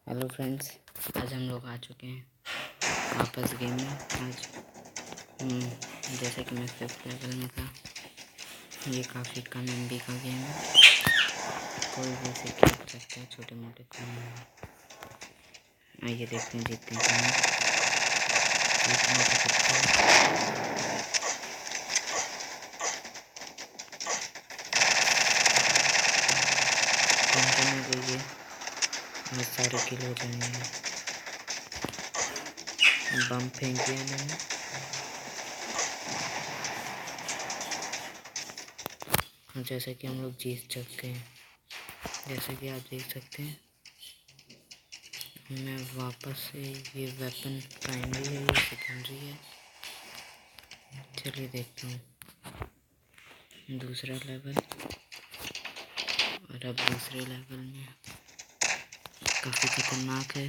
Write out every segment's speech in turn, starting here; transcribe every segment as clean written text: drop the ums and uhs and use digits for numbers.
Hello friends, आज हम लोग आ चुके हैं वापस गेम में। आज जैसे कि मैं 5th लेवल में था। ये काफ़ी कम MB का गेम है, कोई भी इसे खेल सकता है, छोटे मोटे काम है। आइए देखते हैं जीतते हैं क्या है। टेंशन नहीं लीजिए, बहुत सारे किल हो जाएंगे। बम फेंक दिया मैंने। जैसे कि हम लोग जीत सकते हैं, जैसे कि आप देख सकते हैं। मैं वापस से ये वेपन प्राइमरी है, ये सेकेंडरी है। चलिए देखता हूँ दूसरा लेवल। और अब दूसरे लेवल में काफ़ी खतरनाक है।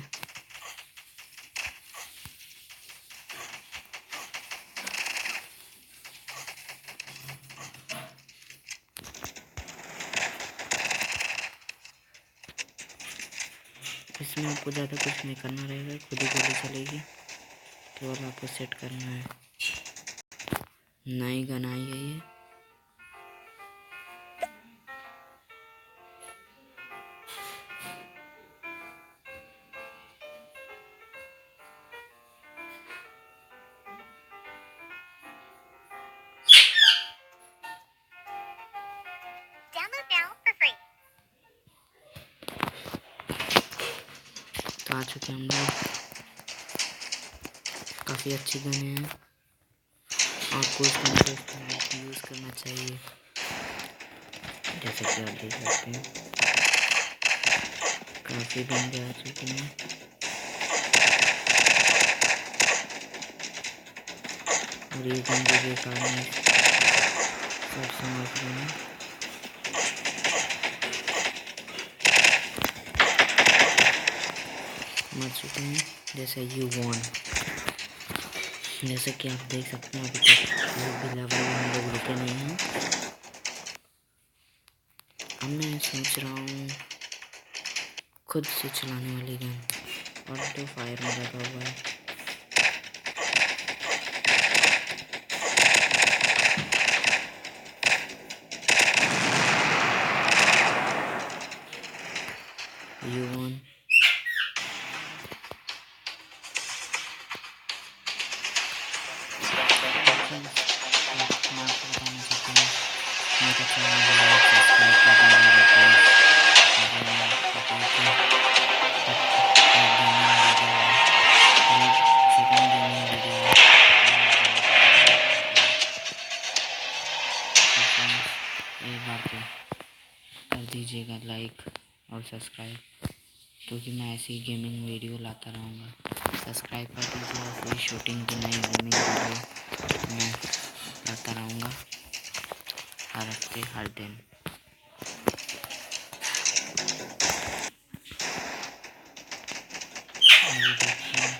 इसमें आपको ज़्यादा कुछ नहीं करना रहेगा, खुद ही गोली चलेगी, केवल आपको सेट करना है। नई गन आई है ये। तो आ चुके हम लोग। काफ़ी अच्छी गन है, आपको इस गन को यूज़ करना चाहिए। जैसे कि आप देख सकते हैं काफ़ी बंदे आ चुके हैं। और ये गन भी बेकार नहीं, सब समझ रहे हैं। मर चुके हैं। जैसे यू वॉन, जैसे कि आप देख सकते हैं अभी तक एक भी लेवल में हम लोग रुके नहीं हैं। अब मैं सोच रहा हूँ खुद से चलाने वाली गन, ऑटो फायर में लगा हुआ है। यू वन मैं आपको बताना चाहता हूँ, मेरा चैनल लाइक सब्सक्राइब कर दीजिएगा प्लीज़। अगर मैं आपको कोई गेमिंग वीडियो है, कोई सेकंड गेमिंग वीडियो है, मैं आप दोनों को प्रोवाइड करता हूँ। तो फ्रेंड्स, एक बार को कर दीजिएगा लाइक और सब्सक्राइब, क्योंकि मैं ऐसी गेमिंग वीडियो लाता रहूँगा। सब्सक्राइब कर दीजिए, ऐसी शूटिंग की नई गेमिंग वीडियो मैं लाता रहूँगा हर हफ्ते हर दिन। ये देखते हैं।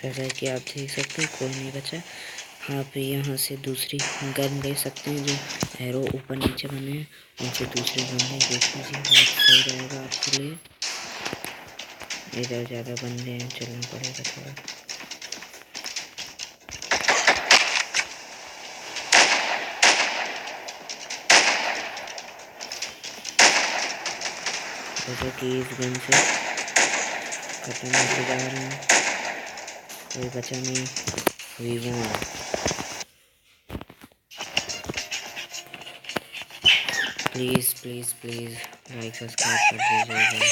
जैसा कि आप देख सकते हैं कोई नहीं बचा। आप यहाँ से दूसरी गन ले सकते हैं, जो एरो ऊपर नीचे बने हैं उनसे दूसरी गन ले, देख लीजिए, बहुत सही रहेगा आपके लिए। इधर ज़्यादा बंदे हैं, चलना पड़ेगा थोड़ा। जैसे कि इस गन से खत्म होते जा रहे हैं, कोई बचा नहीं। We won. Please please please like subscribe कर दीजिएगा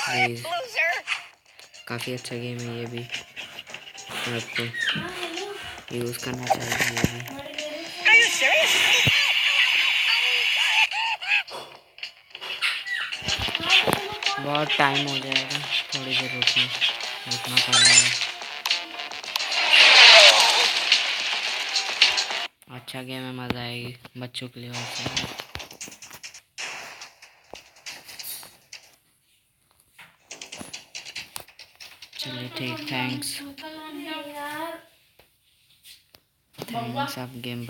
प्लीज़। काफ़ी अच्छा गेम है ये भी, आपको यूज़ करना चाहिए ये भी। बहुत टाइम हो जाएगा, थोड़ी देर रुकना पड़ेगा। अच्छा गेम है, मज़ा आएगी, बच्चों के लिए अच्छा है। चलिए ठीक, थैंक्स आप गेम